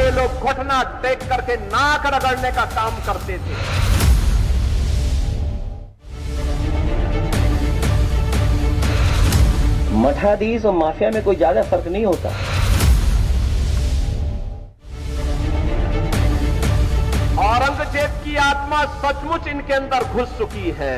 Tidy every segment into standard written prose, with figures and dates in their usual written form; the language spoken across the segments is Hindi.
ये लोग घुटना टेक करके नाक रगड़ने का काम करते थे। मठाधीश और माफिया में कोई ज्यादा फर्क नहीं होता। औरंगजेब की आत्मा सचमुच इनके अंदर घुस चुकी है।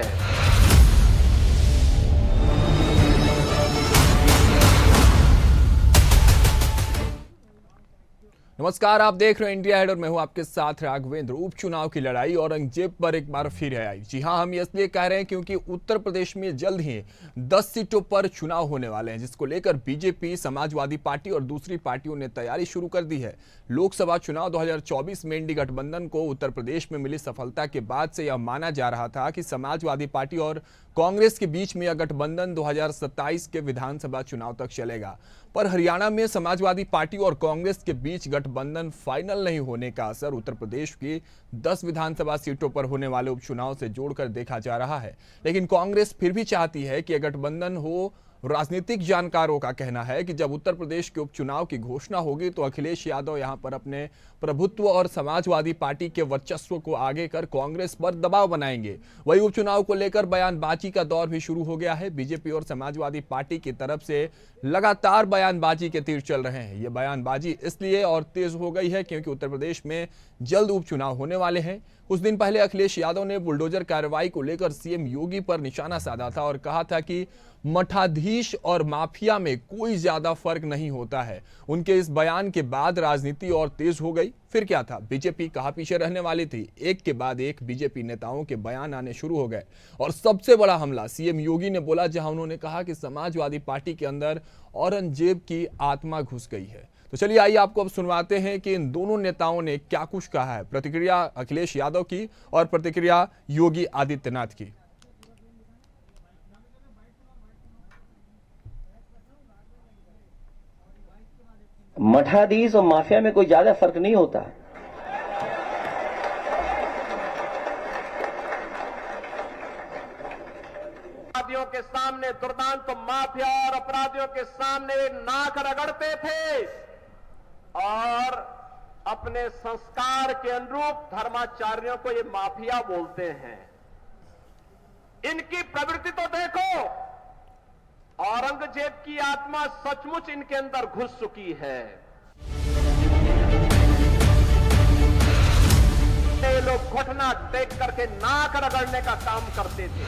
नमस्कार, आप देख रहे हैं इंडिया हेड और मैं हूं आपके साथ राघवेंद्र। उपचुनाव की लड़ाई औरंगजेब पर एक बार फिर है आई। जी हां, हम इसलिए कह रहे हैं क्योंकि उत्तर प्रदेश में जल्द ही 10 सीटों पर चुनाव होने वाले हैं, जिसको लेकर बीजेपी, समाजवादी पार्टी और दूसरी पार्टियों ने तैयारी शुरू कर दी है। लोकसभा चुनाव 2024 में इंडी गठबंधन को उत्तर प्रदेश में मिली सफलता के बाद से यह माना जा रहा था कि समाजवादी पार्टी और कांग्रेस के बीच में यह गठबंधन 2027 के विधानसभा चुनाव तक चलेगा। पर हरियाणा में समाजवादी पार्टी और कांग्रेस के बीच गठबंधन फाइनल नहीं होने का असर उत्तर प्रदेश की 10 विधानसभा सीटों पर होने वाले उपचुनाव से जोड़कर देखा जा रहा है। लेकिन कांग्रेस फिर भी चाहती है कि यह गठबंधन हो। राजनीतिक जानकारों का कहना है कि जब उत्तर प्रदेश के उपचुनाव की घोषणा होगी तो अखिलेश यादव यहां पर अपने प्रभुत्व और समाजवादी पार्टी के वर्चस्व को आगे कर कांग्रेस पर दबाव बनाएंगे। वही उपचुनाव को लेकर बयानबाजी का दौर भी शुरू हो गया है। बीजेपी और समाजवादी पार्टी की तरफ से लगातार बयानबाजी के तीर चल रहे हैं। ये बयानबाजी इसलिए और तेज हो गई है क्योंकि उत्तर प्रदेश में जल्द उपचुनाव होने वाले हैं। कुछ दिन पहले अखिलेश यादव ने बुलडोजर कार्रवाई को लेकर सीएम योगी पर निशाना साधा था और कहा था कि मठाधीश और माफिया में कोई ज्यादा फर्क नहीं होता है। उनके इस बयान के बाद राजनीति और तेज हो गई। फिर क्या था, बीजेपी कहां पीछे रहने वाली थी। एक के बाद एक बीजेपी नेताओं के बयान आने शुरू हो गए और सबसे बड़ा हमला सीएम योगी ने बोला, जहां उन्होंने कहा कि समाजवादी पार्टी के अंदर औरंगजेब की आत्मा घुस गई है। तो चलिए आइए आपको अब सुनवाते हैं कि इन दोनों नेताओं ने क्या कुछ कहा है। प्रतिक्रिया अखिलेश यादव की और प्रतिक्रिया योगी आदित्यनाथ की। मठाधीश और माफिया में कोई ज्यादा फर्क नहीं होता। अपराधियों के सामने दुर्दांत तो माफिया और अपराधियों के सामने नाक रगड़ते थे और अपने संस्कार के अनुरूप धर्माचार्यों को ये माफिया बोलते हैं। इनकी प्रवृत्ति तो देखो, औरंगजेब की आत्मा सचमुच इनके अंदर घुस चुकी है। ये लोग घुटना टेक करके नाक रगड़ने का काम करते थे।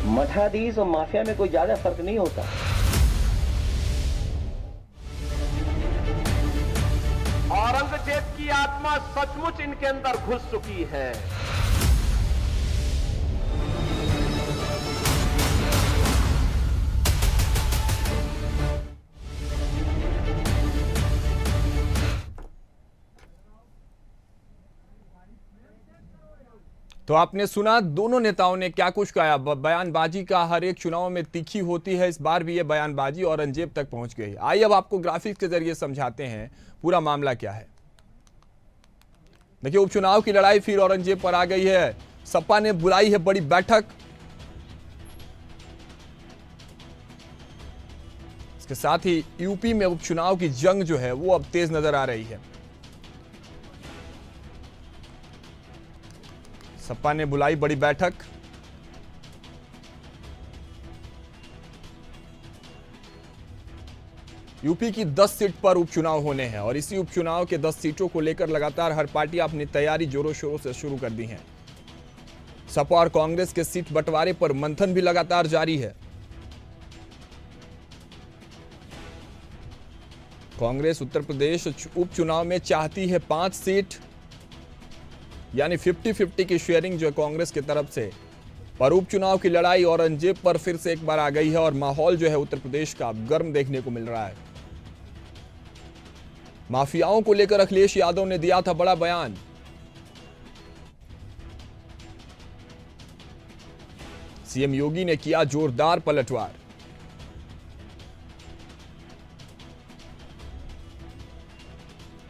मठाधीश और माफिया में कोई ज्यादा फर्क नहीं होता। औरंगजेब की आत्मा सचमुच इनके अंदर घुस चुकी है। तो आपने सुना दोनों नेताओं ने क्या कुछ कहा। बयानबाजी का हर एक चुनाव में तीखी होती है, इस बार भी ये बयानबाजी औरंगजेब तक पहुंच गई। आइए अब आपको ग्राफिक्स के जरिए समझाते हैं पूरा मामला क्या है। देखिए, उपचुनाव की लड़ाई फिर औरंगजेब पर आ गई है। सपा ने बुलाई है बड़ी बैठक। इसके साथ ही यूपी में उपचुनाव की जंग जो है वो अब तेज नजर आ रही है। सपा ने बुलाई बड़ी बैठक। यूपी की 10 सीट पर उपचुनाव होने हैं और इसी उपचुनाव के 10 सीटों को लेकर लगातार हर पार्टी अपनी तैयारी जोरों शोरों से शुरू कर दी है। सपा और कांग्रेस के सीट बंटवारे पर मंथन भी लगातार जारी है। कांग्रेस उत्तर प्रदेश उपचुनाव में चाहती है 5 सीट, यानी 50-50 की शेयरिंग जो है कांग्रेस की तरफ से। पर उपचुनाव की लड़ाई औरंगजेब पर फिर से एक बार आ गई है और माहौल जो है उत्तर प्रदेश का गर्म देखने को मिल रहा है। माफियाओं को लेकर अखिलेश यादव ने दिया था बड़ा बयान। सीएम योगी ने किया जोरदार पलटवार।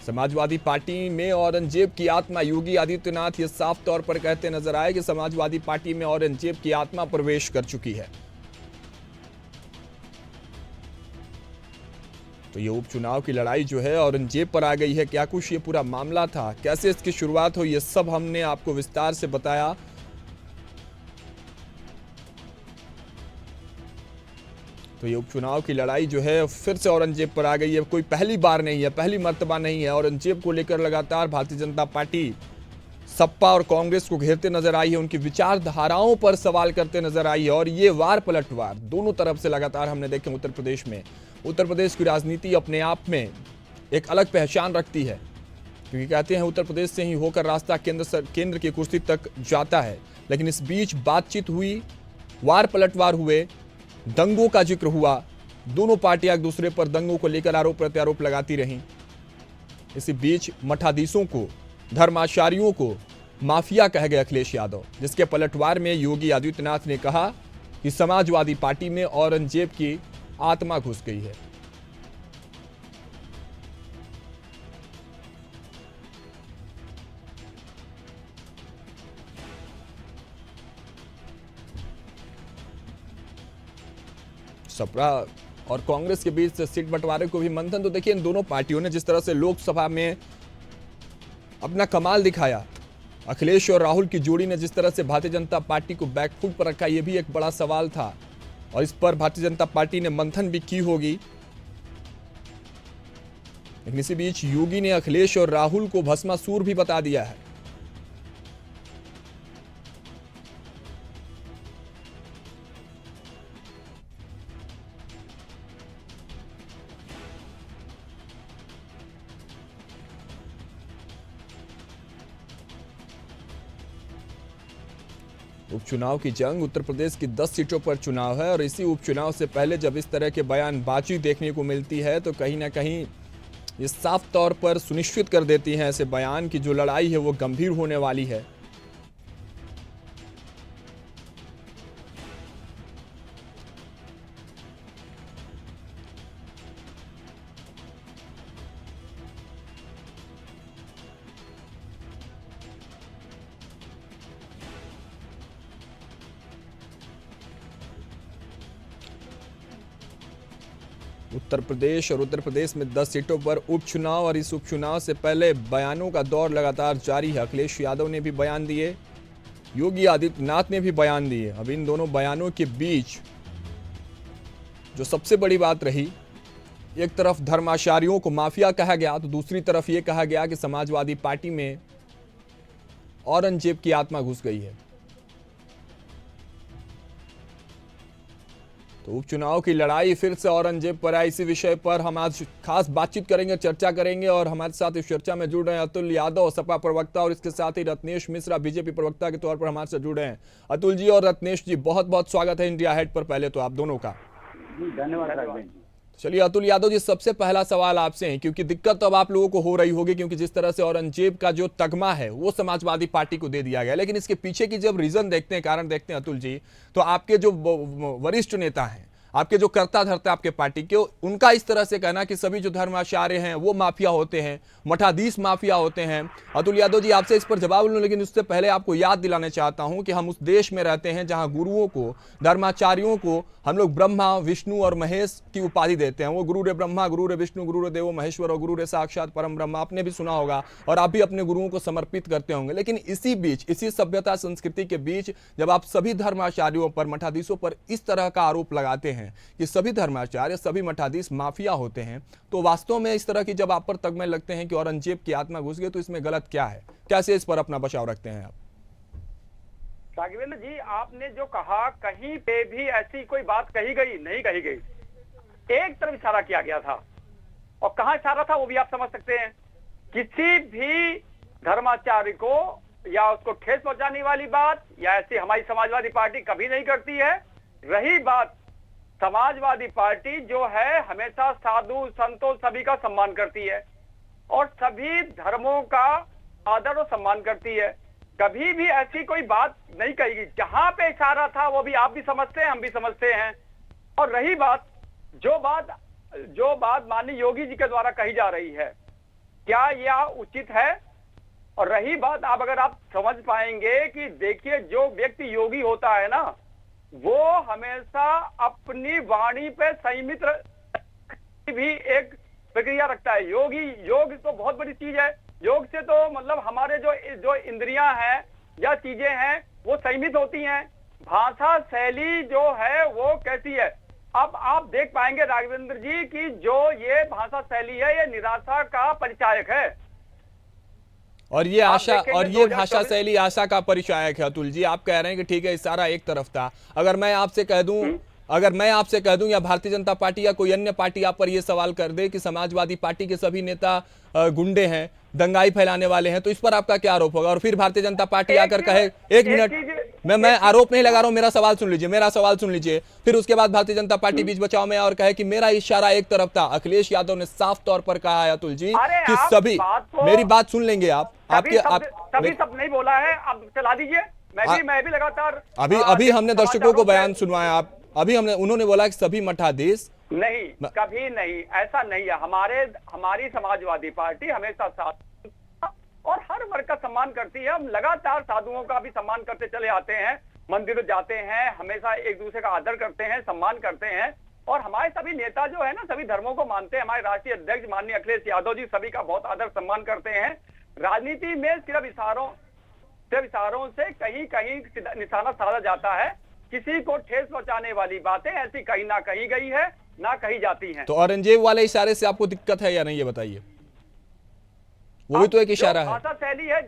समाजवादी पार्टी में औरंगजेब की आत्मा, योगी आदित्यनाथ ये साफ तौर पर कहते नजर आए कि समाजवादी पार्टी में औरंगजेब की आत्मा प्रवेश कर चुकी है। तो ये उपचुनाव की लड़ाई जो है औरंगजेब पर आ गई है। क्या कुछ ये पूरा मामला था, कैसे इसकी शुरुआत हुई, ये सब हमने आपको विस्तार से बताया। तो ये उपचुनाव की लड़ाई जो है फिर से औरंगजेब पर आ गई है। कोई पहली बार नहीं है, पहली मर्तबा नहीं है। औरंगजेब को लेकर लगातार भारतीय जनता पार्टी सपा और कांग्रेस को घेरते नजर आई है, उनकी विचारधाराओं पर सवाल करते नजर आई है। और ये वार पलटवार दोनों तरफ से लगातार हमने देखे उत्तर प्रदेश में। उत्तर प्रदेश की राजनीति अपने आप में एक अलग पहचान रखती है, क्योंकि कहते हैं उत्तर प्रदेश से ही होकर रास्ता केंद्र की कुर्सी तक जाता है। लेकिन इस बीच बातचीत हुई, वार पलटवार हुए, दंगों का जिक्र हुआ, दोनों पार्टियां एक दूसरे पर दंगों को लेकर आरोप प्रत्यारोप लगाती रहीं। इसी बीच मठाधीशों को, धर्माचार्यों को माफिया कह गए अखिलेश यादव, जिसके पलटवार में योगी आदित्यनाथ ने कहा कि समाजवादी पार्टी में औरंगजेब की आत्मा घुस गई है। सपा और कांग्रेस के बीच सीट बंटवारे को भी मंथन, तो देखिए इन दोनों पार्टियों ने जिस तरह से लोकसभा में अपना कमाल दिखाया, अखिलेश और राहुल की जोड़ी ने जिस तरह से भारतीय जनता पार्टी को बैकफुट पर रखा, यह भी एक बड़ा सवाल था। और इस पर भारतीय जनता पार्टी ने मंथन भी की होगी। लेकिन इसी बीच योगी ने अखिलेश और राहुल को भस्मासुर भी बता दिया है। उपचुनाव की जंग, उत्तर प्रदेश की 10 सीटों पर चुनाव है और इसी उपचुनाव से पहले जब इस तरह के बयानबाजी देखने को मिलती है तो कहीं ना कहीं ये साफ तौर पर सुनिश्चित कर देती हैं ऐसे बयान की जो लड़ाई है वो गंभीर होने वाली है। उत्तर प्रदेश और उत्तर प्रदेश में 10 सीटों पर उपचुनाव और इस उपचुनाव से पहले बयानों का दौर लगातार जारी है। अखिलेश यादव ने भी बयान दिए, योगी आदित्यनाथ ने भी बयान दिए। अब इन दोनों बयानों के बीच जो सबसे बड़ी बात रही, एक तरफ धर्माचार्यों को माफिया कहा गया तो दूसरी तरफ ये कहा गया कि समाजवादी पार्टी में औरंगजेब की आत्मा घुस गई है। तो उपचुनाव की लड़ाई फिर से औरंगजेब पर आई। इसी विषय पर हम आज खास बातचीत करेंगे, चर्चा करेंगे और हमारे साथ इस चर्चा में जुड़ रहे हैं अतुल यादव, सपा प्रवक्ता, और इसके साथ ही रत्नेश मिश्रा, बीजेपी प्रवक्ता के तौर पर हमारे साथ जुड़े हैं। अतुल जी और रत्नेश जी, बहुत बहुत स्वागत है इंडिया हेड पर पहले तो आप दोनों का। धन्यवाद। चलिए अतुल यादव जी, सबसे पहला सवाल आपसे है, क्योंकि दिक्कत तो अब आप लोगों को हो रही होगी, क्योंकि जिस तरह से औरंगजेब का जो तगमा है वो समाजवादी पार्टी को दे दिया गया, लेकिन इसके पीछे की जब रीजन देखते हैं, कारण देखते हैं अतुल जी, तो आपके जो वरिष्ठ नेता हैं, आपके जो कर्ता धर्ता आपके पार्टी के, उनका इस तरह से कहना कि सभी जो धर्माचार्य हैं वो माफिया होते हैं, मठाधीश माफिया होते हैं। अतुल यादव जी, आपसे इस पर जवाब लूं, लेकिन उससे पहले आपको याद दिलाना चाहता हूं कि हम उस देश में रहते हैं जहां गुरुओं को, धर्माचार्यों को हम लोग ब्रह्मा, विष्णु और महेश की उपाधि देते हैं। वो गुरु रे ब्रह्मा, गुरु रे विष्णु, गुरु रे देवो महेश्वर और गुरु रे साक्षात परम ब्रह्म, आपने भी सुना होगा और आप भी अपने गुरुओं को समर्पित करते होंगे। लेकिन इसी बीच, इसी सभ्यता संस्कृति के बीच जब आप सभी धर्माचार्यों पर, मठाधीशों पर इस तरह का आरोप लगाते हैं कि सभी धर्माचार्य, सभी मठाधीश माफिया होते हैं, तो वास्तव में इस तरह की जब आप पर तगमे लगते हैं कि औरंगजेब की आत्मा घुस गई, तो इसमें गलत क्या है? कैसे इस पर अपना बचाव रखते हैं आप? राघवेंद्र जी, आपने जो कहा, कहीं पे भी ऐसी कोई बात कही गई नहीं, कही गई। एक तरफ इशारा किया गया था, और कहां इशारा था वो भी आप समझ सकते हैं। किसी भी धर्माचार्य को या उसको ठेस पहुंचाने वाली बात या ऐसी हमारी समाजवादी पार्टी कभी नहीं करती है। रही बात, समाजवादी पार्टी जो है हमेशा साधु संतों सभी का सम्मान करती है और सभी धर्मों का आदर और सम्मान करती है। कभी भी ऐसी कोई बात नहीं कही। जहां पे इशारा था वो भी आप भी समझते हैं, हम भी समझते हैं। और रही बात, जो बात माननीय योगी जी के द्वारा कही जा रही है, क्या यह उचित है? और रही बात, अगर आप समझ पाएंगे कि देखिए, जो व्यक्ति योगी होता है ना, वो हमेशा अपनी वाणी पे संयमित भी एक प्रक्रिया रखता है। योग तो बहुत बड़ी चीज है। योग से तो मतलब हमारे जो इंद्रियां हैं या चीजें हैं वो संयमित होती हैं। भाषा शैली जो है वो कैसी है, अब आप देख पाएंगे राघवेंद्र जी की जो ये भाषा शैली है ये निराशा का परिचायक है। और ये आशा और ये भाषा शैली आशा का परिचायक है। अतुल जी, आप कह रहे हैं कि ठीक है इशारा एक तरफ था। अगर मैं आपसे कह दूं या भारतीय जनता पार्टी या कोई अन्य पार्टी आप पर यह सवाल कर दे कि समाजवादी पार्टी के सभी नेता गुंडे हैं, दंगाई फैलाने वाले हैं, तो इस पर आपका क्या आरोप होगा? और फिर भारतीय जनता पार्टी आकर कहे, एक मिनट, मैं आरोप नहीं लगा रहा हूं, मेरा सवाल सुन लीजिए। फिर उसके बाद भारतीय जनता पार्टी बीच बचाव में और कहे कि मेरा इशारा एक तरफ था। अखिलेश यादव ने साफ तौर पर कहा है अतुल जी कि सभी, मेरी बात सुन लेंगे आप, सभी सब नहीं बोला है, अब चला दीजिए। मैं भी लगातार अभी हमने दर्शकों को बयान सुनवाया, उन्होंने बोला कि सभी मठाधीश नहीं, कभी नहीं, ऐसा नहीं है। हमारी समाजवादी पार्टी हमेशा साधु और हर वर्ग का सम्मान करती है। हम लगातार साधुओं का भी सम्मान करते चले आते हैं, मंदिर जाते हैं, हमेशा एक दूसरे का आदर करते हैं, सम्मान करते हैं। और हमारे सभी नेता जो है ना सभी धर्मों को मानते हैं। हमारे राष्ट्रीय अध्यक्ष माननीय अखिलेश यादव जी सभी का बहुत आदर सम्मान करते हैं। राजनीति में सिर्फ इशारों से कहीं कहीं निशाना साधा जाता है। किसी को ठेस पहुंचाने वाली बातें ऐसी कहीं ना कही गई है ना कही जाती हैं। तो औरंगजेब वाले इशारे से आपको दिक्कत है या नहीं, ये बताइए? वो भी तो एक इशारा है। भाषा शैली है,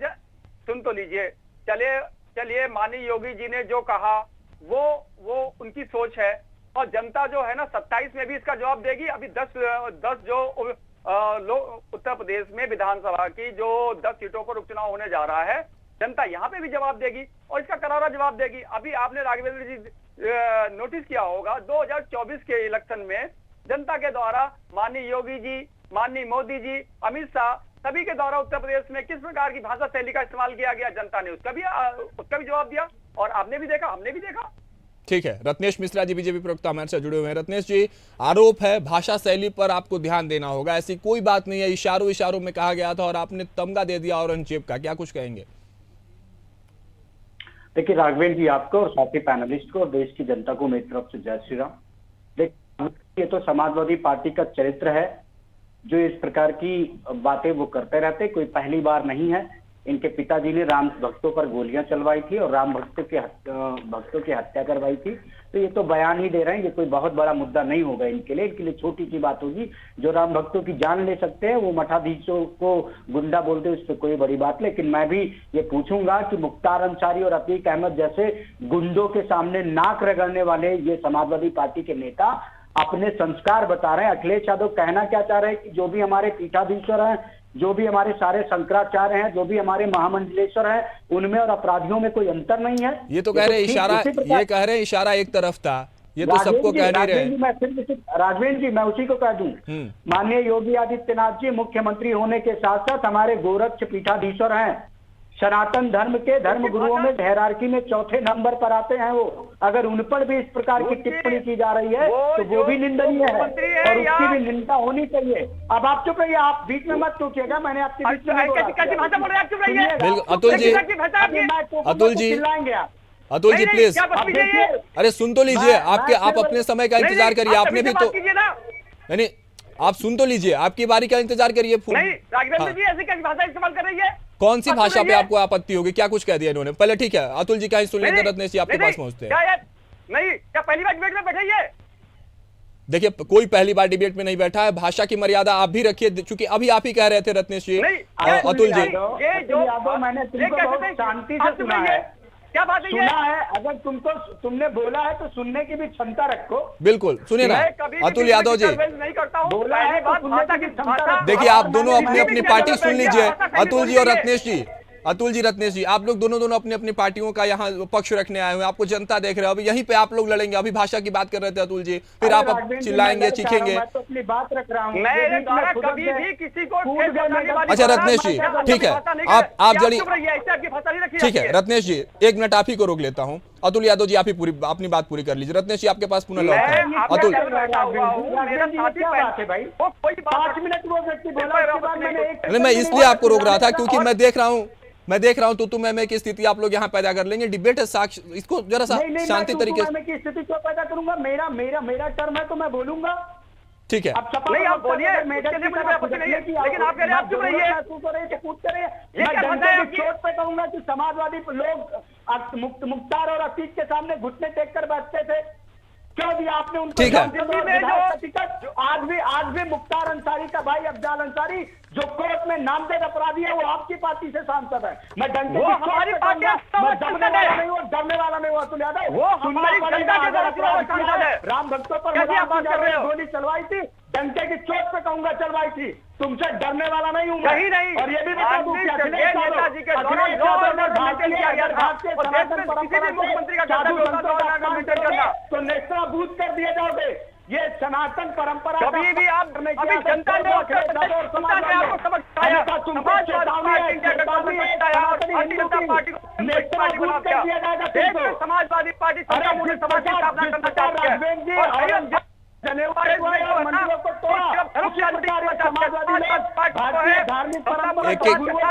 सुन तो लीजिए। चलिए माननीय योगी जी ने जो कहा वो उनकी सोच है और जनता जो है ना 27 में भी इसका जवाब देगी। अभी 10 जो उत्तर प्रदेश में विधानसभा की जो 10 सीटों पर उपचुनाव होने जा रहा है, जनता यहाँ पे भी जवाब देगी और इसका करारा जवाब देगी। अभी आपने राघवेंद्र जी नोटिस किया होगा 2024 के इलेक्शन में जनता के द्वारा माननीय योगी जी, माननीय मोदी जी, अमित शाह सभी के द्वारा उत्तर प्रदेश में किस प्रकार की भाषा शैली का इस्तेमाल किया गया, जनता ने उसका भी जवाब दिया और आपने भी देखा, हमने भी देखा। ठीक है, रत्नेश मिश्रा जी बीजेपी प्रवक्ता हमारे साथ जुड़े हुए हैं। रत्नेश जी, आरोप है भाषा शैली पर आपको ध्यान देना होगा, ऐसी कोई बात नहीं है, इशारों में कहा गया था और आपने तमगा दे दिया औरंगजेब का, क्या कुछ कहेंगे? देखिए राघवेंद्र जी, आपको और साथी पैनलिस्ट को और देश की जनता को मेरी तरफ से जय श्री राम। देखिए ये तो समाजवादी पार्टी का चरित्र है जो इस प्रकार की बातें वो करते रहते, कोई पहली बार नहीं है। इनके पिताजी ने राम भक्तों पर गोलियां चलवाई थी और राम भक्तों की हत्या करवाई थी। तो ये तो बयान ही दे रहे हैं, ये कोई बहुत बड़ा मुद्दा नहीं होगा इनके लिए छोटी सी बात होगी। जो राम भक्तों की जान ले सकते हैं वो मठाधीशों को गुंडा बोलते हैं, उस पर कोई बड़ी बात। लेकिन मैं भी ये पूछूंगा कि मुख्तार अंसारी और अतीक अहमद जैसे गुंडों के सामने नाक रगड़ने वाले ये समाजवादी पार्टी के नेता अपने संस्कार बता रहे हैं। अखिलेश यादव कहना क्या चाह रहे हैं कि जो भी हमारे पीठाधीश्वर हैं, जो भी हमारे सारे शंकराचार्य हैं, जो भी हमारे महामंडलेश्वर हैं, उनमें और अपराधियों में कोई अंतर नहीं है। ये तो कह रहे हैं इशारा एक तरफ था, ये तो सबको कह नहीं रहे। राघवेंद्र जी मैं उसी को कह दूं, माननीय योगी आदित्यनाथ जी मुख्यमंत्री होने के साथ साथ हमारे गोरक्ष पीठाधीश्वर हैं, सनातन धर्म के धर्म गुरुओं में हायरार्की में चौथे नंबर पर आते हैं वो। अगर उन पर भी इस प्रकार की टिप्पणी की जा रही है तो वो भी निंदनीय है और उसकी भी निंदा होनी चाहिए। अब आप चुप रहिए, आप बीच में मत टूकिएगा, मैंने आपके बीच में अतुल जी प्लीज, अरे सुन तो लीजिए, आप अपने समय का इंतजार करिए, आपने भी तो यानी आप सुन तो लीजिए, आपकी बारी का इंतजार करिए। राघवेंद्र जी ऐसी कैसी भाषा इस्तेमाल कर रही है? कौन सी भाषा पे आपको आपत्ति होगी? क्या कुछ कह दिया इन्होंने? पहले ठीक है अतुल जी का ही सुन लेंगे, रत्नेश जी आपके पास पहुंचते हैं। नहीं, क्या पहली बार डिबेट में बैठे है? देखिए कोई पहली बार डिबेट में नहीं बैठा है, भाषा की मर्यादा आप भी रखिए, क्योंकि अभी आप ही कह रहे थे रत्नेश जी, अतुल जी। ये जो मैंने तुमको बहुत शांति से सुना है, क्या बात है? सुना है, अगर तुमने बोला है तो सुनने की भी क्षमता रखो। बिल्कुल सुनिए ना अतुल यादव जी, नहीं करता हूं, बोला है तो सुनने की क्षमता। देखिए आप दोनों अपनी अपनी पार्टी सुन लीजिए, अतुल जी और रत्नेश जी। अतुल जी, रत्नेश जी, आप लोग दोनों अपनी अपनी पार्टियों का यहाँ पक्ष रखने आए हुए हैं, आपको जनता देख रहे हो, अभी यहीं पे आप लोग लड़ेंगे। अभी भाषा की बात कर रहे थे अतुल जी, फिर आप चिल्लाएंगे चीखेंगे। मैं तो अपनी बात रख रहा हूँ। कभी भी किसी को अच्छा रत्नेश जी ठीक है, आप जड़ी ठीक है रत्नेश जी, 1 मिनट आप ही को रोक लेता हूँ। अतुल यादव जी आप ही अपनी बात पूरी कर लीजिए। रत्नेश जी आपके पास पुनः लौट है। अतुल 5 मिनट वो व्यक्ति बोला, मैं इसलिए आपको रोक रहा था क्योंकि मैं देख रहा हूँ तो मैं की स्थिति आप लोग यहाँ पैदा कर लेंगे। डिबेट है, साक्ष्य, इसको जरा सा शांति तरीके से। मैं की स्थिति क्यों पैदा करूंगा? मेरा टर्म है तो मैं बोलूंगा। ठीक है। अब सपा नहीं, आप बोलिए, मेडल उसके लिए की मुझे तरह आपत्ति नहीं है, गुजरने की लेकिन आप कह रहे हैं आप चुप रहिए। महसूस हो रही है, कूद कर रही है। ये मैं क्या डंडे बताया की चोट पे कहूंगा कि समाजवादी लोग मुख्तार और अतीक के सामने घुटने टेक कर बैठते थे। क्यों दिया आपने उनको ठीक है। विधायक का टिकट? आज भी मुख्तार अंसारी का भाई अफजाल अंसारी जो कोर्ट में नामजद अपराधी है, वो आपकी पार्टी से सांसद है। मैं डंडे वो की चोट हमारी पे पार्टी कहूंगा, का मैं सांसद दबने है। वाला नहीं हूँ, डरने वाला नहीं हूँ। अतुल यादव, वो हमारी सुनना जनता के पड़ेगा, द्वारा अगर चुनाव अपराध किया सांसद है, है। राम भक्तों पर कैसी आप बात कर रहे हो? गोली चलवाई थी, डंडे की चोट पे कहूंगा चलवाई थी। तुमसे डरने वाला नहीं हूँ मैं। कहीं नहीं। और ये भी बता दूं कि अखिलेश यादव नेताजी के दौरान Akhilesh law Yadav and order भारतीय मेंटेन किया गया था। भारतीय और देश में सनातन किसी भी परंपरा मुख्यमंत्री का को कर्तव्य साधु होता संतों था का लॉ एंड ऑर्डर अपमान मेंटेन करोगे करना। तो नेस्तनाबूद कर दिए जाओगे। ये सनातन परंपरा का कभी भी आप करने की अभी आदत जनता ने को उत्तर अखिलेश यादव और प्रदेश जनता ने आपको सबक सिखाया। समाजवादी पार्टी इंडिया गठबंधन में बताया और भारतीय जनता पार्टी को पार्टी बना दिया। देश में समाजवादी पार्टी सत्ता मूल्य समाज की स्थापना करना चाहती है। और भाई हम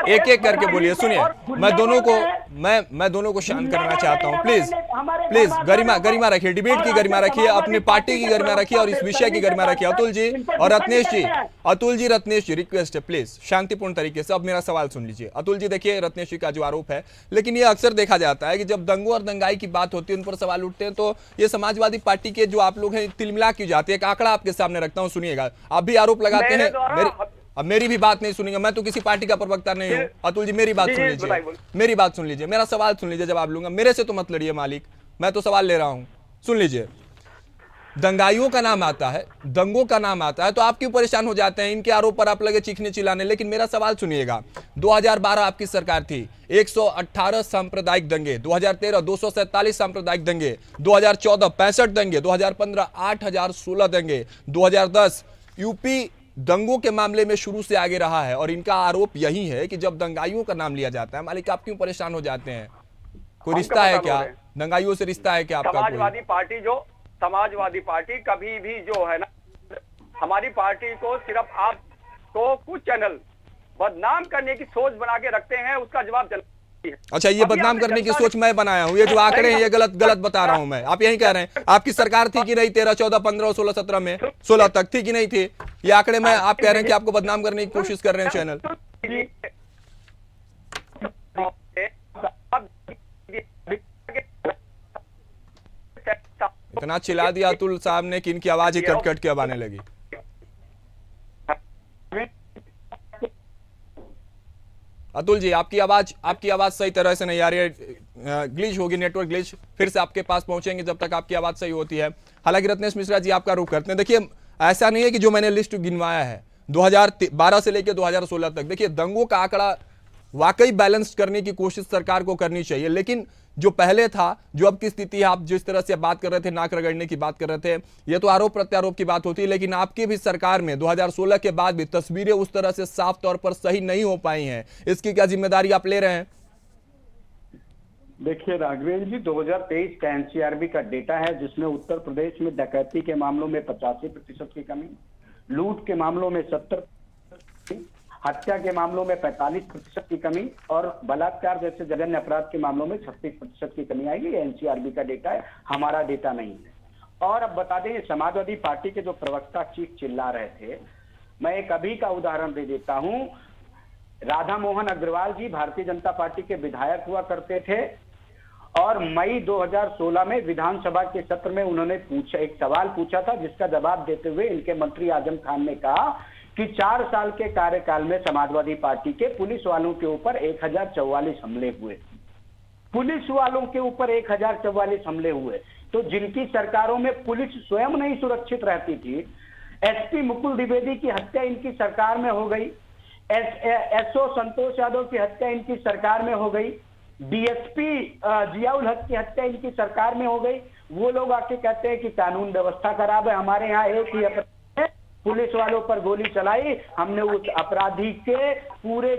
एक एक करके बोलिए। सुनिए, मैं दोनों को शांत करना चाहता हूं। प्लीज गरिमा रखिए, डिबेट की गरिमा रखिए, अपनी पार्टी की गरिमा रखिए और इस विषय की गरिमा रखिए। अतुल जी रत्नेश जी रिक्वेस्ट है, प्लीज शांतिपूर्ण तरीके से अब मेरा सवाल सुन लीजिए। अतुल जी देखिए, रत्नेश जी का जो आरोप है, लेकिन ये अक्सर देखा जाता है कि जब दंगों और दंगाई की बात होती है, उन पर सवाल उठते हैं, तो ये समाजवादी पार्टी के जो आप लोग हैं तिलमिला क्यों जाते हैं? एक आंकड़ा आपके सामने रखता हूं, सुनिएगा। आप भी आरोप लगाते हैं, अब मेरी भी बात नहीं सुनेंगे, मैं तो किसी पार्टी का प्रवक्ता नहीं हूं। अतुल जी मेरी बात सुन लीजिए, मेरा सवाल सुन लीजिए, जवाब लूंगा। मेरे से तो मत लड़िए मालिक, मैं तो सवाल ले रहा हूं, सुन लीजिए। दंगाइयों का नाम आता है, दंगों का नाम आता है, तो आप क्यों परेशान हो जाते हैं? इनके आरोप पर आप लगे चीखने चिल्लाने। लेकिन मेरा सवाल सुनिएगा, 2012 आपकी सरकार थी, 118 सांप्रदायिक दंगे, 2013 247 सांप्रदायिक दंगे, 2014 65 दंगे, 2015 8016 दंगे, 2010 यूपी दंगों के मामले में शुरू से आगे रहा है। और इनका आरोप यही है कि जब दंगाइयों का नाम लिया जाता है, मालिक आप क्यों परेशान हो जाते हैं? कोई रिश्ता है क्या? दंगाइयों से रिश्ता है क्या आपका? समाजवादी पार्टी कभी भी जो है ना, हमारी पार्टी को सिर्फ आप तो कुछ चैनल बदनाम करने की सोच बना के रखते हैं, उसका जवाब जनता है। अच्छा, ये बदनाम करने की सोच मैं बनाया हूँ? ये जो आंकड़े हैं ये गलत बता रहा हूं मैं? आप यही कह रहे हैं आपकी सरकार थी कि नहीं 13, 14, 15, 16, 17 में, 16 तक थी कि नहीं थी? ये आंकड़े में आप कह रहे हैं कि आपको बदनाम करने की कोशिश कर रहे हैं चैनल। इतना चिल्ला दिया अतुल साहब ने कि इनकी आवाज ही कट के अब आने लगी। अतुल जी आपकी आवाज सही तरह से नहीं आ रही है, ग्लिच होगी, नेटवर्क ग्लिच। फिर से आपके पास पहुंचेंगे जब तक आपकी आवाज सही होती है। हालांकि रत्नेश मिश्रा जी आपका रुख करते हैं। देखिए, ऐसा नहीं है कि जो मैंने लिस्ट गिनवाया है 2012 से लेकर 2016 तक, देखिए दंगों का आंकड़ा वाकई बैलेंस करने की कोशिश सरकार को करनी चाहिए। लेकिन जो पहले था, जो अब की स्थिति है, आप जिस तरह से बात कर रहे थे, नाक रगड़ने की बात कर रहे थे, ये तो आरोप प्रत्यारोप की बात होती है। लेकिन आपकी भी सरकार में 2016 के बाद भी तस्वीरें उस तरह से साफ तौर पर सही नहीं हो पाई हैं। इसकी क्या जिम्मेदारी आप ले रहे हैं? देखिए राघवेंद्र जी, 2023 का एनसीआरबी का डेटा है जिसमें उत्तर प्रदेश में डकैती के मामलों में 85% की कमी, लूट के मामलों में 70%, हत्या के मामलों में 45% की कमी और बलात्कार जैसे जघन्य अपराध के मामलों में 36% की कमी आएगी। ये एनसीआरबी का डेटा है, हमारा डेटा नहीं है। और अब बता दें, समाजवादी पार्टी के जो प्रवक्ता चीख चिल्ला रहे थे, मैं एक अभी का उदाहरण दे देता हूं। राधा मोहन अग्रवाल जी भारतीय जनता पार्टी के विधायक हुआ करते थे और मई 2016 में विधानसभा के सत्र में उन्होंने एक सवाल पूछा था, जिसका जवाब देते हुए इनके मंत्री आजम खान ने कहा कि 4 साल के कार्यकाल में समाजवादी पार्टी के पुलिस वालों के ऊपर 1044 हमले हुए। पुलिस वालों के ऊपर 1044 हमले हुए। तो जिनकी सरकारों में पुलिस स्वयं नहीं सुरक्षित रहती थी, एसपी मुकुल द्विवेदी की हत्या इनकी सरकार में हो गई, एसओ संतोष यादव की हत्या इनकी सरकार में हो गई, डीएसपी जियाउल हक की हत्या इनकी सरकार में हो गई। वो लोग आके कहते हैं कि कानून व्यवस्था खराब है, हमारे यहाँ एक ही अपराध है, पुलिस वालों पर गोली चलाई, हमने उस अपराधी के पूरे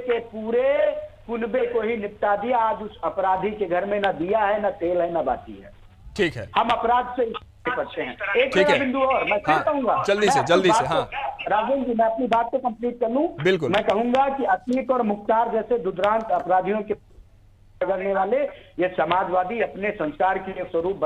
कुनबे को ही निपटा दिया। आज उस अपराधी के घर में ना दिया है, ना तेल है, ना बाती है। ठीक है, हम अपराध से निपटते हैं। एक बिंदु और मैं कहूंगा, जल्दी से हाँ राजेंद्र जी, मैं अपनी बात को कंप्लीट कर लूं। बिल्कुल। मैं कहूंगा कि अतीक और मुख्तार जैसे दुर्दांत अपराधियों के रगड़ने वाले ये समाजवादी अपने संस्कार के स्वरूप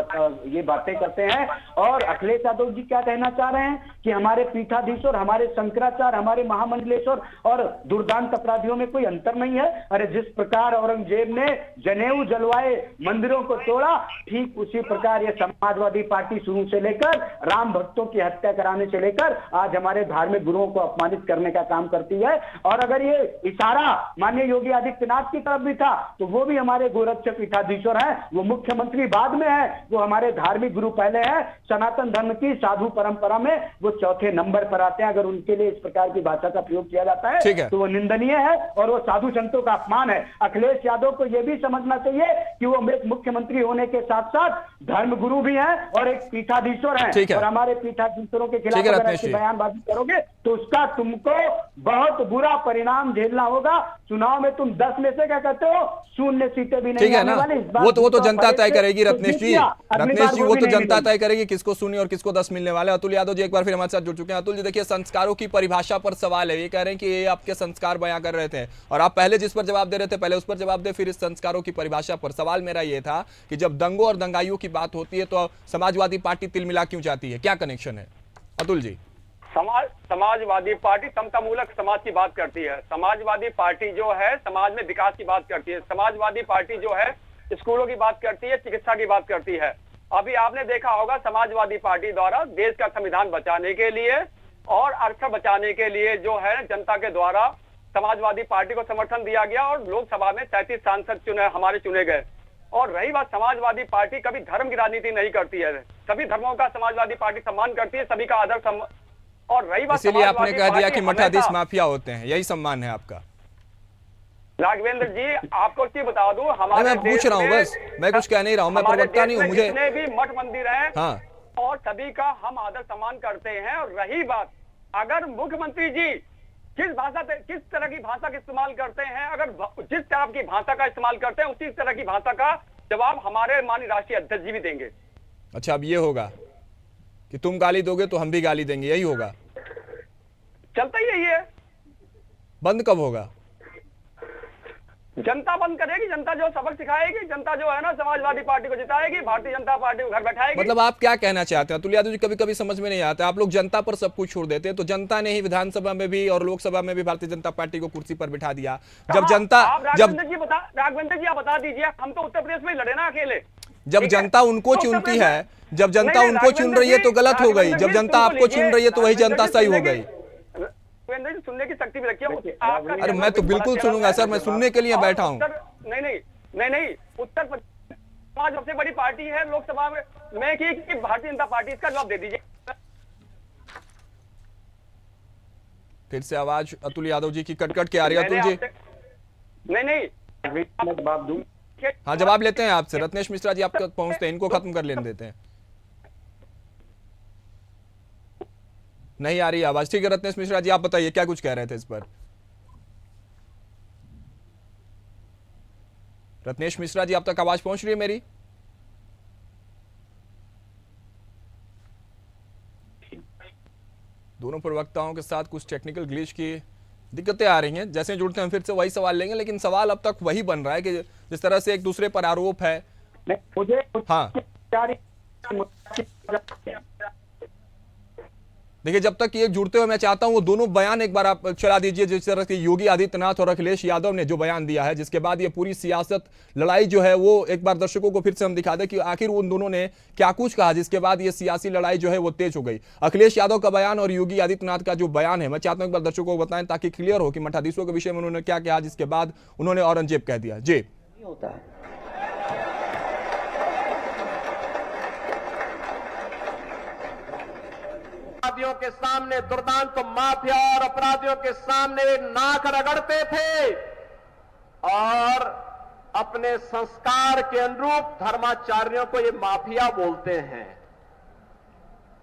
ये बातें करते हैं। और अखिलेश यादव जी क्या कहना चाह रहे हैं कि हमारे पीठाधीश्वर, हमारे शंकराचार्य, हमारे महामंडलेश्वर और दुर्दांत अपराधियों में कोई अंतर नहीं है। अरे जिस प्रकार औरंगजेब ने जनेऊ जलवाए, मंदिरों को तोड़ा, ठीक उसी प्रकार ये समाजवादी पार्टी शुरू से लेकर राम भक्तों की हत्या कराने से लेकर आज हमारे धार्मिक गुरुओं को अपमानित करने का काम करती है। और अगर ये इशारा माननीय योगी आदित्यनाथ की तरफ भी था तो वो भी हमारे गोरक्ष पीठाधीश्वर हैं, वो मुख्यमंत्री बाद में है, वो हमारे धार्मिक गुरु पहले हैं। सनातन धर्म की साधु परंपरा में वो चौथे नंबर पर आते हैं। अगर उनके लिए इस प्रकार की भाषा का प्रयोग किया जाता है तो वो निंदनीय है और वो साधु संतों का अपमान है। अखिलेश यादव को यह भी समझना चाहिए कि वो एक मुख्यमंत्री होने के साथ साथ धर्म गुरु भी हैं और एक पीठाधीश्वर हैं। और हमारे पीठाधीश्वरों के खिलाफ अगर ऐसी बयानबाजी करोगे तो उसका तुमको बहुत बुरा परिणाम झेलना होगा। चुनाव में तुम 10 में से क्या कहते हो, 0 सीटें भी नहीं आने वाली। वो तो जनता तय करेगी रत्नेश जी, वो तो जनता तय करेगी किसको 0 और किसको 10 मिलने वाले। अतुल यादव जी एक बार फिर हमारे साथ जुड़ चुके हैं। अतुल जी देखिए, संस्कारों की परिभाषा पर सवाल है। ये कह रहे हैं कि ये आपके संस्कार बयां कर रहे थे और आप पहले जिस पर जवाब दे रहे थे पहले उस पर जवाब दे, फिर इस संस्कारों की परिभाषा पर सवाल मेरा ये था कि जब दंगों और दंगाइयों की बात होती है तो समाजवादी पार्टी तिलमिला क्यों जाती है, क्या कनेक्शन है? अतुल जी, समाजवादी पार्टी समतामूलक समाज की बात करती है। समाजवादी पार्टी जो है समाज में विकास की बात करती है। समाजवादी पार्टी जो है स्कूलों की बात करती है, चिकित्सा की बात करती है। अभी आपने देखा होगा समाजवादी पार्टी द्वारा देश का संविधान बचाने के लिए और अर्थव्यवस्था बचाने के लिए जो है जनता के द्वारा समाजवादी पार्टी को समर्थन दिया गया और लोकसभा में 33 सांसद हमारे चुने गए। और रही बात, समाजवादी पार्टी कभी धर्म की राजनीति नहीं करती है, सभी धर्मों का समाजवादी पार्टी सम्मान करती है, सभी का आदर। और रही बात, इसीलिए आपने कह दिया कि मठाधीश माफिया होते हैं, यही सम्मान है आपका? राघवेंद्र जी आपको चीज बता दूं, हमारे मैं पूछ रहा हूँ, बस मैं कुछ कह नहीं रहा हूँ, मैं प्रवक्ता नहीं हूँ। मुझे जितने भी मठ मंदिर हैं हाँ, और सभी का हम आदर सम्मान करते हैं। और रही बात, अगर मुख्यमंत्री जी किस तरह की भाषा का इस्तेमाल करते हैं, अगर जिस तरह की भाषा का इस्तेमाल करते हैं उसी तरह की भाषा का जवाब हमारे माननीय राष्ट्रीय अध्यक्ष जी भी देंगे। अच्छा, अब ये होगा कि तुम गाली दोगे तो हम भी गाली देंगे, यही होगा? चलता ही यही है। बंद कब होगा? जनता बंद करेगी, जनता जो सबक सिखाएगी, जनता जो है ना समाजवादी पार्टी को जिताएगी, भारतीय जनता पार्टी को घर बैठाएगी। मतलब आप क्या कहना चाहते हैं? अतुल यादव जी, कभी कभी समझ में नहीं आता, आप लोग जनता पर सब कुछ छोड़ देते हैं। तो जनता ने ही विधानसभा में भी और लोकसभा में भी भारतीय जनता पार्टी को कुर्सी पर बिठा दिया। जब जनता राघवेंद्र जी आप बता दीजिए, हम तो उत्तर प्रदेश में लड़े ना अकेले। जब जनता उनको चुनती है, जब जनता उनको चुन रही है तो गलत हो गई, जब जनता आपको चुन रही है तो वही जनता सही हो गई। सुनने की शक्ति भी रखिए। अरे मैं तो बिल्कुल सुनूंगा सर, मैं सुनने के लिए बैठा हूँ। नहीं, उत्तर प्रदेश सबसे बड़ी पार्टी है लोकसभा में कि भारतीय जनता पार्टी, इसका जवाब दे दीजिए। फिर से आवाज अतुल यादव जी की कट के आ रही है। अतुल जी नहीं जवाब दूं? हाँ, जवाब लेते हैं आपसे। रत्नेश मिश्रा जी आप तक पहुंचते हैं, इनको खत्म कर लेने देते हैं। नहीं आ रही आवाज, ठीक है। रत्नेश मिश्रा जी आप बताइए क्या कुछ कह रहे थे इस पर? रत्नेश मिश्रा जी आप तक आवाज पहुंच रही है मेरी? दोनों प्रवक्ताओं के साथ कुछ टेक्निकल ग्लिच की दिक्कतें आ रही हैं। जैसे जुड़ते हैं फिर से वही सवाल लेंगे, लेकिन सवाल अब तक वही बन रहा है कि जिस तरह से एक दूसरे पर आरोप है। हाँ देखिए, जब तक ये जुड़ते हुए मैं चाहता हूं वो दोनों बयान एक बार आप चला दीजिए, जिस तरह से योगी आदित्यनाथ और अखिलेश यादव ने जो बयान दिया है, जिसके बाद ये पूरी सियासत लड़ाई जो है वो एक बार दर्शकों को फिर से हम दिखा दें कि आखिर उन दोनों ने क्या कुछ कहा, जिसके बाद ये सियासी लड़ाई जो है वो तेज हो गई। अखिलेश यादव का बयान और योगी आदित्यनाथ का जो बयान है, मैं चाहता हूं एक बार दर्शकों को बताएं ताकि क्लियर हो कि मठाधीशों के विषय में उन्होंने क्या कहा, जिसके बाद उन्होंने औरंगजेब कह दिया। जी होता है अपराधियों के सामने, दुर्दांत माफिया और अपराधियों के सामने नाक रगड़ते थे और अपने संस्कार के अनुरूप धर्माचार्यों को ये माफिया बोलते हैं।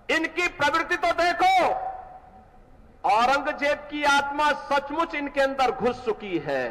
इनकी प्रवृत्ति तो देखो, औरंगजेब की आत्मा सचमुच इनके अंदर घुस चुकी है।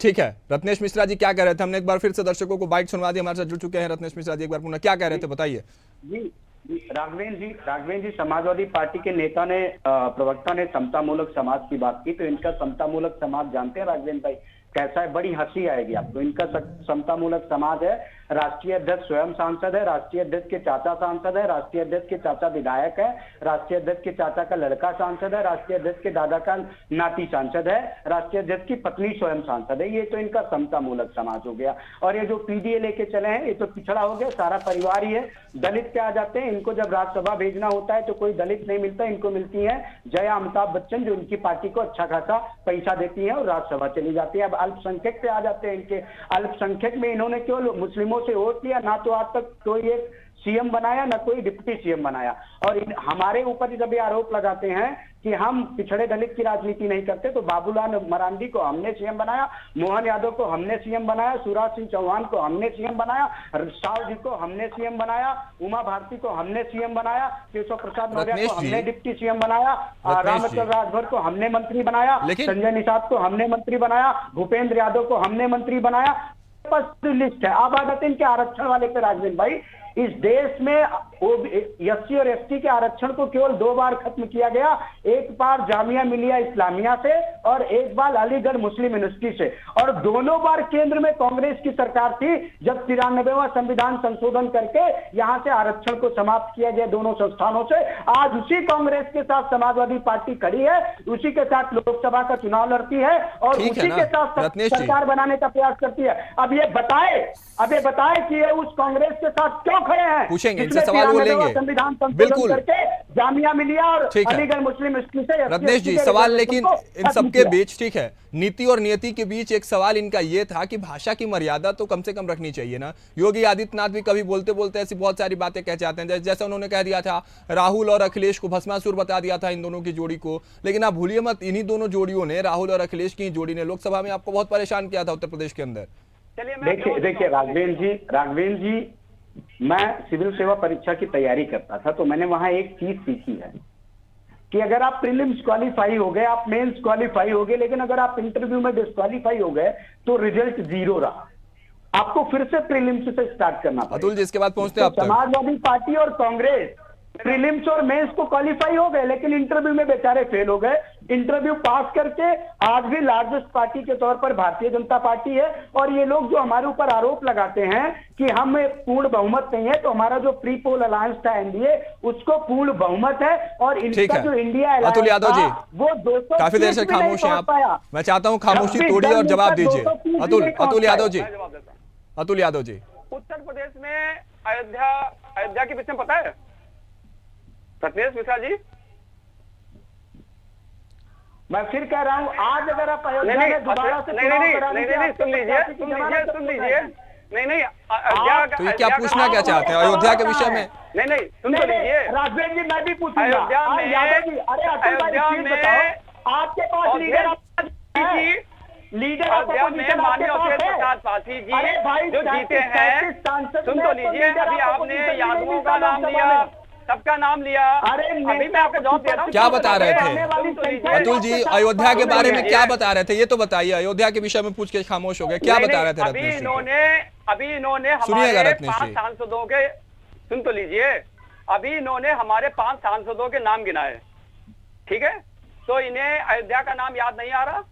ठीक है, रत्नेश मिश्रा जी क्या कह रहे थे? हमने एक बार फिर से दर्शकों को बाइट सुनवा दी। हमारे साथ जुड़ चुके हैं रत्नेश मिश्रा जी, एक बार पुनः क्या कह रहे थे बताइए। जी राघवेंद्र जी, समाजवादी पार्टी के नेता ने, प्रवक्ता ने समतामूलक समाज की बात की, तो इनका समतामूलक समाज जानते हैं राघवेंद्र भाई? कैसा है, बड़ी हंसी आएगी आपको। इनका समतामूलक समाज है, राष्ट्रीय अध्यक्ष स्वयं सांसद है, राष्ट्रीय अध्यक्ष के चाचा सांसद है, राष्ट्रीय अध्यक्ष के चाचा विधायक है, राष्ट्रीय अध्यक्ष के चाचा का लड़का सांसद है, राष्ट्रीय अध्यक्ष के दादा का नाती सांसद है, राष्ट्रीय अध्यक्ष की पत्नी स्वयं सांसद है। ये तो इनका समतामूलक समाज हो गया। और ये जो पीडीए लेके चले हैं, ये तो पिछड़ा हो गया, सारा परिवार ही है। दलित पे आ जाते हैं, इनको जब राज्यसभा भेजना होता है तो कोई दलित नहीं मिलता, इनको मिलती है जया अमिताभ बच्चन, जो इनकी पार्टी को अच्छा खासा पैसा देती है और राज्यसभा चली जाती है। अब अल्पसंख्यक पे आ जाते हैं इनके। अल्पसंख्यक में इन्होंने केवल मुस्लिमों से वोट लिया, ना तो आज तक कोई एक सीएम बनाया, ना कोई डिप्टी सीएम बनाया। और हमारे ऊपर जब ये आरोप लगाते हैं कि हम पिछड़े दलित की राजनीति नहीं करते, तो बाबूलाल मरांडी को हमने सीएम बनाया, मोहन यादव को हमने सीएम बनाया, शिवराज सिंह चौहान को हमने सीएम बनाया, साव जी को हमने सीएम बनाया, उमा भारती को हमने सीएम बनाया, केशव प्रसाद मौर्य को हमने डिप्टी सीएम बनाया, रामचंद्र राजभर को हमने मंत्री बनाया, संजय निषाद को हमने मंत्री बनाया, भूपेंद्र यादव को हमने मंत्री बनाया। लिस्ट है। अब आ जाते हैं इनके आरक्षण वाले पे। राजवीर भाई, इस देश में एससी और एसटी के आरक्षण को केवल 2 बार खत्म किया गया, एक बार जामिया मिलिया इस्लामिया से और एक बार अलीगढ़ मुस्लिम यूनिवर्सिटी से। और दोनों बार केंद्र में कांग्रेस की सरकार थी, जब 93वां संविधान संशोधन करके यहां से आरक्षण को समाप्त किया गया दोनों संस्थानों से। आज उसी कांग्रेस के साथ समाजवादी पार्टी खड़ी है, उसी के साथ लोकसभा का चुनाव लड़ती है और उसी के साथ सरकार बनाने का प्रयास करती है। अब ये बताए कि ये उस कांग्रेस के साथ क्यों खड़े हैं? पूछेंगे, इनसे सवाल वो लेंगे। संविधान बिल्कुल करके जामिया मिलिया और अलीगढ़ मुस्लिम यूनिवर्सिटी से। रत्नेश जी, सवाल लेकिन इन सबके बीच, ठीक है, नीति और नियति के बीच एक सवाल इनका ये था कि भाषा की मर्यादा तो कम से कम रखनी चाहिए ना। योगी आदित्यनाथ भी कभी बोलते बोलते ऐसी बहुत सारी बातें कह जाते हैं, जैसे उन्होंने कह दिया था राहुल और अखिलेश को भस्मासुर बता दिया था, इन दोनों की जोड़ी को। लेकिन आप भूलिए मत, इन्हीं दोनों जोड़ियों ने, राहुल और अखिलेश की जोड़ी ने लोकसभा में आपको बहुत परेशान किया था उत्तर प्रदेश के अंदर। देखिए राघवेंद्र जी, मैं सिविल सेवा परीक्षा की तैयारी करता था, तो मैंने वहां एक चीज सीखी है कि अगर आप प्रीलिम्स क्वालिफाई हो गए, आप मेंस क्वालिफाई हो गए, लेकिन अगर आप इंटरव्यू में डिस्क्वालीफाई हो गए तो रिजल्ट 0 रहा। आपको फिर से प्रीलिम्स से स्टार्ट करना पड़ेगा। अतुल जी, इसके बाद पहुंचते हैं आप तक। समाजवादी पार्टी और कांग्रेस प्रीलिम्स और मेंस को क्वालिफाई हो गए, लेकिन इंटरव्यू में बेचारे फेल हो गए। इंटरव्यू पास करके आज भी लार्जेस्ट पार्टी के तौर पर भारतीय जनता पार्टी है। और ये लोग जो हमारे ऊपर आरोप लगाते हैं कि हमें पूर्ण बहुमत नहीं है, तो हमारा जो प्री पोल अलायंस था एनडीए, उसको पूर्ण बहुमत है। और इनका जो इंडिया अतुल यादव जी, वो 200 काफी देर से खामोश हैं आप, मैं चाहता हूं खामोशी तोड़िए और जवाब दीजिए। अतुल यादव जी, अतुल यादव जी, उत्तर प्रदेश में अयोध्या के विषय में पता है रत्नेश मिश्रा जी? मैं फिर कह रहा हूं, आज अगर आप अयोध्या में दोबारा से नहीं, सुन लीजिए। नहीं, तो ये क्या पूछना क्या चाहते हैं अयोध्या के विषय में? नहीं, सुन तो लीजिए। राजवेंद्र जी, मैं भी पूछूंगा। अयोध्या में आपके पास लीडर माननीय अखिलेश प्रसाद पासी जी जो जीते हैं, सुन तो लीजिए। अभी आपने यादवों का नाम लिया, सबका नाम लिया। अभी मैं आपको जवाब दे रहा हूँ। क्या बता रहे थे अतुल जी? अयोध्या के बारे में क्या बता रहे थे, ये तो बताइए। अयोध्या के विषय में पूछ के खामोश हो गए, क्या बता रहे थे? अभी इन्होंने हमारे 5 सांसदों के, सुन तो लीजिए, अभी इन्होंने हमारे 5 सांसदों के नाम गिनाए, ठीक है? तो इन्हें अयोध्या का नाम याद नहीं आ रहा?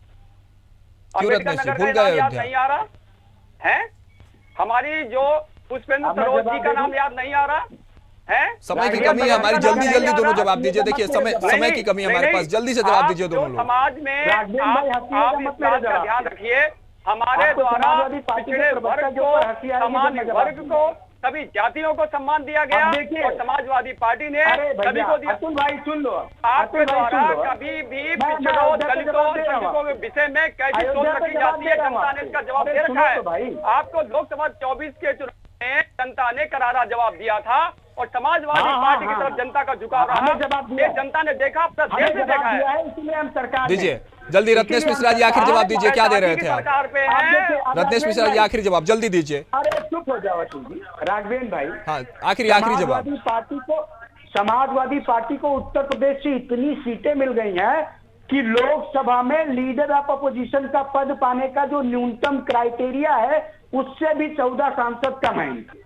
अम्बेडकर नगर का नाम याद नहीं आ रहा है? हमारी जो पुष्पेंद्र सरोज जी का नाम याद नहीं आ रहा है? समय की कमी है हमारी, जल्दी दोनों जवाब दीजिए। देखिए समय की कमी है हमारे पास, जल्दी से जवाब दीजिए दोनों लोग। समाज में आप इस बात का ध्यान रखिए, हमारे द्वारा पिछड़े वर्ग को, सामान्य वर्ग को, सभी जातियों को सम्मान दिया गया और समाजवादी पार्टी ने सभी को दिया। अतुल भाई सुन लो, आपके द्वारा कभी भी पिछड़ों, दलितों, श्रमिकों के विषय में कैसी सोच रखी जाती है, जनता ने इसका जवाब दे रखा है। आपको लोकसभा 24 के चुनाव में जनता ने करारा जवाब दिया था और समाजवादी पार्टी की तरफ जनता का झुकाव रहा। ये जनता ने देखा, अपना देश से देखा है, इसलिए हम सरकार दीजिए जल्दी। रत्नेश मिश्रा जी, आखिर जवाब दीजिए, क्या दे रहे थे आप? रत्नेश मिश्रा जी, आखिरी जवाब जल्दी दीजिए। अरे चुप हो जाओ जी राघवेंद्र भाई। हाँ, आखिरी जवाब। समाजवादी पार्टी को उत्तर प्रदेश से इतनी सीटें मिल गई हैं कि लोकसभा में लीडर ऑफ अपोजिशन का पद पाने का जो न्यूनतम क्राइटेरिया है, उससे भी 14 सांसद कम है इनके।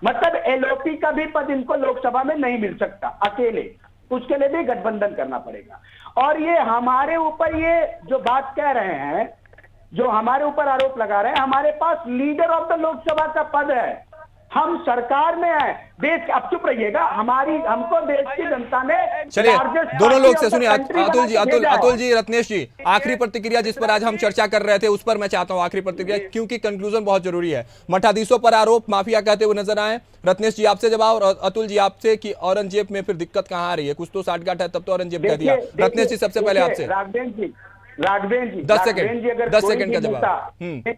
मतलब एलओपी का भी पद इनको लोकसभा में नहीं मिल सकता अकेले, उसके लिए भी गठबंधन करना पड़ेगा। और ये हमारे ऊपर ये जो बात कह रहे हैं जो हमारे ऊपर आरोप लगा रहे हैं, हमारे पास लीडर ऑफ द लोकसभा का पद है, हम सरकार में हैं, देश। अब चुप रहिएगा, हमको देश की जनता ने चलिए largest दोनों लोग party से of the सुनिए, country अतुल जी, बना के भेजा है। अतुल जी, रत्नेश जी, आखिरी प्रतिक्रिया जिस पर आज हम चर्चा कर रहे थे उस पर मैं चाहता हूं आखिरी प्रतिक्रिया, क्योंकि कंक्लूजन बहुत जरूरी है। मठाधीशों पर आरोप माफिया कहते हुए नजर आए। रत्नेश जी आपसे जवाब और अतुल जी आपसे कि औरंगजेब में फिर दिक्कत कहां आ रही है? कुछ तो साठगांठ है, तब तो औरंगजेब कह दिया। रत्नेश जी सबसे पहले आपसे राघवेंद्र जी 10 सेकंड का जवाब।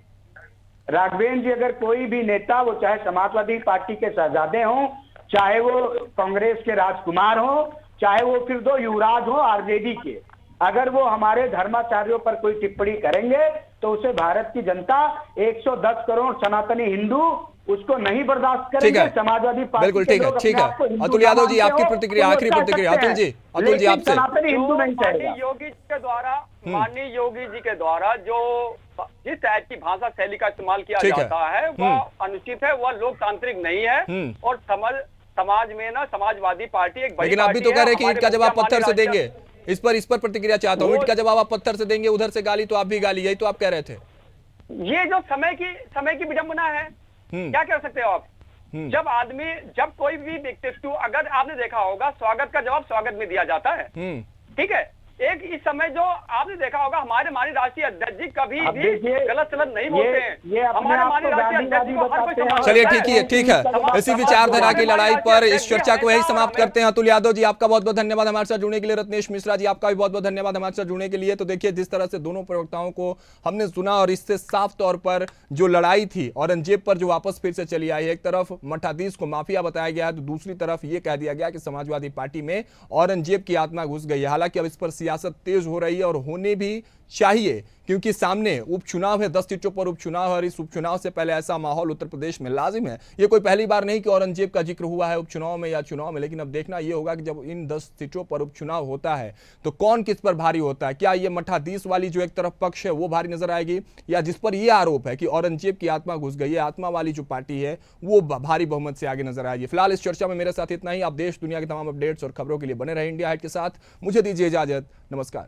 राघवेंद्र जी, अगर कोई भी नेता, वो चाहे समाजवादी पार्टी के शहजादे हों, चाहे वो कांग्रेस के राजकुमार हो, चाहे वो फिर दो युवराज हो आरजेडी के, अगर वो हमारे धर्माचार्यों पर कोई टिप्पणी करेंगे तो उसे भारत की जनता 110 करोड़ सनातनी हिंदू उसको नहीं बर्दाश्त करेंगे। समाजवादी पार्टी बिल्कुल ठीक है, ठीक है। अतुल यादव जी आपकी प्रतिक्रिया, आखिरी प्रतिक्रिया अतुल जी आपसे। सनातनी हिंदू नहीं माननीय योगी जी के द्वारा, माननीय योगी जी के द्वारा जो जिस टाइप की भाषा शैली का इस्तेमाल किया जाता है वह अनुचित है, वह लोकतांत्रिक नहीं है। और समाज में ना समाजवादी पार्टी एक बड़ी, लेकिन आप भी तो कह रहे हैं कि ईंट का जवाब पत्थर से देंगे। इस पर प्रतिक्रिया चाहता हूँ। ईंट का जवाब आप पत्थर से देंगे, उधर से गाली तो आप भी गाली, यही तो आप कह रहे थे। ये जो समय की विडंबना है, क्या कर सकते हो आप? जब कोई भी व्यक्तित्व, अगर आपने देखा होगा, स्वागत का जवाब स्वागत में दिया जाता है, ठीक है। एक इस समय जो आपने देखा होगा, हमारे माननीय राष्ट्रीय अध्यक्ष जी कभी भी गलत सलत नहीं बोलते हैं। हमारे माननीय राष्ट्रीय अध्यक्ष जी को हर कोई सम्मान चलिए करता है। ठीक है। इसी विचारधारा की लड़ाई पर इस चर्चा को यही समाप्त करते हैं। अतुल यादव जी आपका बहुत बहुत धन्यवाद हमारे साथ जुड़ने के लिए। रत्नेश मिश्रा जी आपका भी बहुत बहुत धन्यवाद हमारे साथ जुड़ने के लिए। तो देखिए जिस तरह से दोनों प्रवक्ताओं को हमने सुना और इससे साफ तौर पर जो लड़ाई थी औरंगजेब पर जो वापस फिर से चली आई है, एक तरफ मठाधीश को माफिया बताया गया है तो दूसरी तरफ ये कह दिया गया कि समाजवादी पार्टी में औरंगजेब की आत्मा घुस गई है। हालांकि अब इस पर सियासत तेज हो रही है और होने भी चाहिए, क्योंकि सामने उपचुनाव है, 10 सीटों पर उपचुनाव है और इस उपचुनाव से पहले ऐसा माहौल उत्तर प्रदेश में लाजिम है। ये कोई पहली बार नहीं कि औरंगजेब का जिक्र हुआ है उपचुनाव में या चुनाव में, लेकिन अब देखना यह होगा कि जब इन 10 सीटों पर उपचुनाव होता है तो कौन किस पर भारी होता है। क्या ये मठाधीश वाली जो एक तरफ पक्ष है वो भारी नजर आएगी, या जिस पर यह आरोप है कि औरंगजेब की आत्मा घुस गई है, आत्मा वाली जो पार्टी है वो भारी बहुमत से आगे नजर आएगी। फिलहाल इस चर्चा में मेरे साथ इतना ही। आप देश दुनिया के तमाम अपडेट्स और खबरों के लिए बने रहे इंडिया हाइट के साथ। मुझे दीजिए इजाजत, नमस्कार।